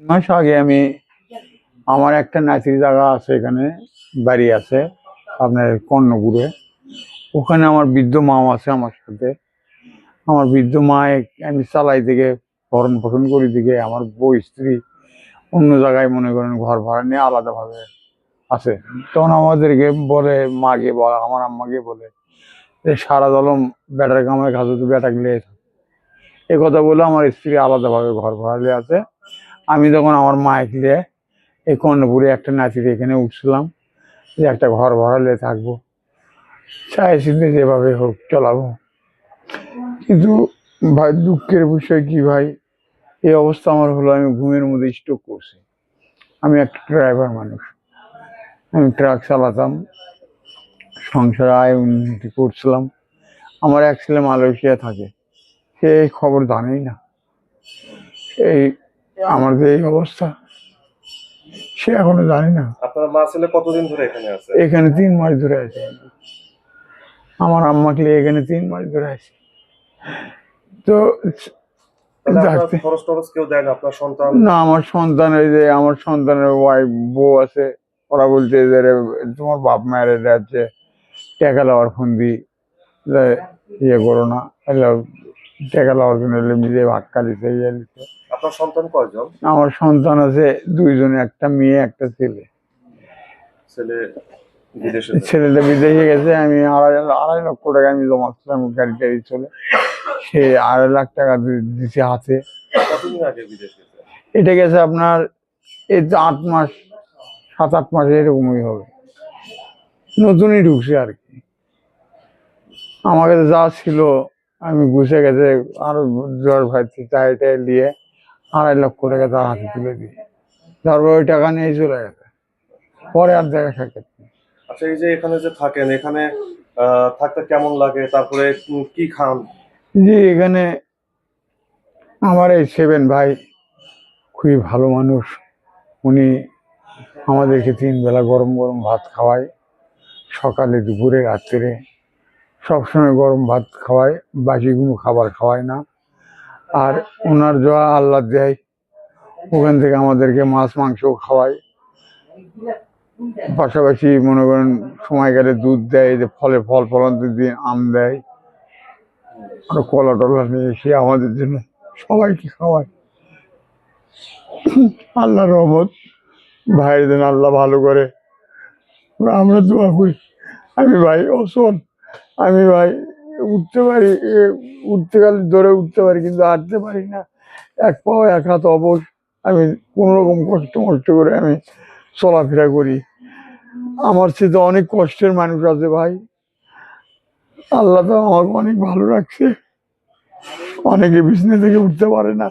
মাস আগে আমি আমার একটা নাতির জায়গা আছে, এখানে বাড়ি আছে আপনার কর্ণপুরে। ওখানে আমার বৃদ্ধ মাও আছে আমার সাথে। আমার বৃদ্ধ মা আমি চালাই থেকে ভরণ পোষণ করি দিকে আমার বউ স্ত্রী অন্য জায়গায় মনে করেন ঘর ভাড়া নিয়ে আলাদাভাবে আছে। তখন আমাদেরকে বলে, মাকে বলে, আমার আম্মাকে বলে যে সারা দলম বেটার কামাই খাতো তো বেটা গিলে এ কথা বলে আমার স্ত্রী আলাদাভাবে ঘর ভাড়া নিয়ে আছে। আমি তখন আমার মায়ের নিয়ে এই কর্ণপুরে একটা নাতির এখানে উঠছিলাম যে একটা ঘর ভাড়া নিয়ে থাকবো, চাইছি যেভাবে হোক চলাবো। কিন্তু ভাই দুঃখের বিষয় কি ভাই, এই অবস্থা আমার হলো, আমি ঘুমের মধ্যে স্ট্রোক করছি। আমি একটা ড্রাইভার মানুষ, আমি ট্রাক চালাতাম, সংসার আয় উন্নতি করছিলাম। আমার এক ছেলে মালয়েশিয়া থাকে, সে এই খবর জানেই না এই আমার যে এই অবস্থা, সে এখনো জানে না। আপনার মা ছেলে কতদিন ধরে এখানে আছে? এখানে 3 মাস ধরে আছে। আমার আম্মাকে এখানে 3 মাস ধরে আছে। তো খরচ টরচ কেউ দেয় না? আপনার সন্তান? না, আমার সন্তান, এই যে আমার সন্তানের ওয়াইফ বউ আছে, ওরা বলছে যে তোমার বাপ মায়ের যাচ্ছে টাকা লওয়ার ফোন দি ইয়ে করো না, টাকা লওয়ার জন্য নিজে ভাক্কা দিতে ইয়ে দিতে। আপনার সন্তান কয়জন? আমার সন্তান আছে 2 জন, একটা মেয়ে একটা ছেলে। ছেলেটা বিদেশে গেছে। আমি আড়াই লক্ষ টাকা আমি জমা ছিলাম গাড়ি টাড়ি চলে, সে 2.5 লাখ টাকা দিছে হাতে। কতদিন আগে বিদেশ গেছে? এটা গেছে আপনার এই 8 মাস 7-8 মাস এরকমই হবে, নতুনই ঢুকছে আর কি। আমার কাছে যা ছিল আমি গুছে গেছে আরো জ্বর ভাই চাই দিয়ে 2.5 লক্ষ টাকা তার হাতে তুলে দিই, তারপর ওই টাকা নিয়ে চলে গেছে, পরে আর দেখা সাক্ষাৎ। আচ্ছা, এই যে এখানে যে থাকেন, এখানে থাকতে কেমন লাগে? তারপরে কি খান? জি, এখানে আমার এই 7 ভাই খুবই ভালো মানুষ। উনি আমাদেরকে 3 বেলা গরম গরম ভাত খাওয়ায়, সকালে দুপুরে রাত্রে সবসময় গরম ভাত খাওয়ায়, বাসি কোনো খাবার খাওয়ায় না। আর ওনার যা আল্লাহ দেয় ওখান থেকে আমাদেরকে মাছ মাংসও খাওয়ায়, পাশাপাশি মনে করেন সময় গেলে দুধ দেয়, যে ফল ফলান্তের দিন আম দেয়, আর কলা টলা নিয়ে এসে আমাদের জন্য সবাইকে খাওয়ায়। আল্লাহ রহমত, ভাইয়ের দিন আল্লাহ ভালো করে, আমরা দোয়া করি। আমি ভাই অসল, আমি ভাই উঠতে পারি, উঠতে গেলে ধরে উঠতে পারি, কিন্তু হাঁটতে পারি না। এক পাও এক হাত অবশ, আমি কোনো রকম কষ্ট করে আমি চলাফেরা করি। আমার সাথে অনেক কষ্টের মানুষ আছে ভাই, আল্লাহ তো আমাকে অনেক ভালো রাখছে। অনেকে বিছানা থেকে উঠতে পারে না।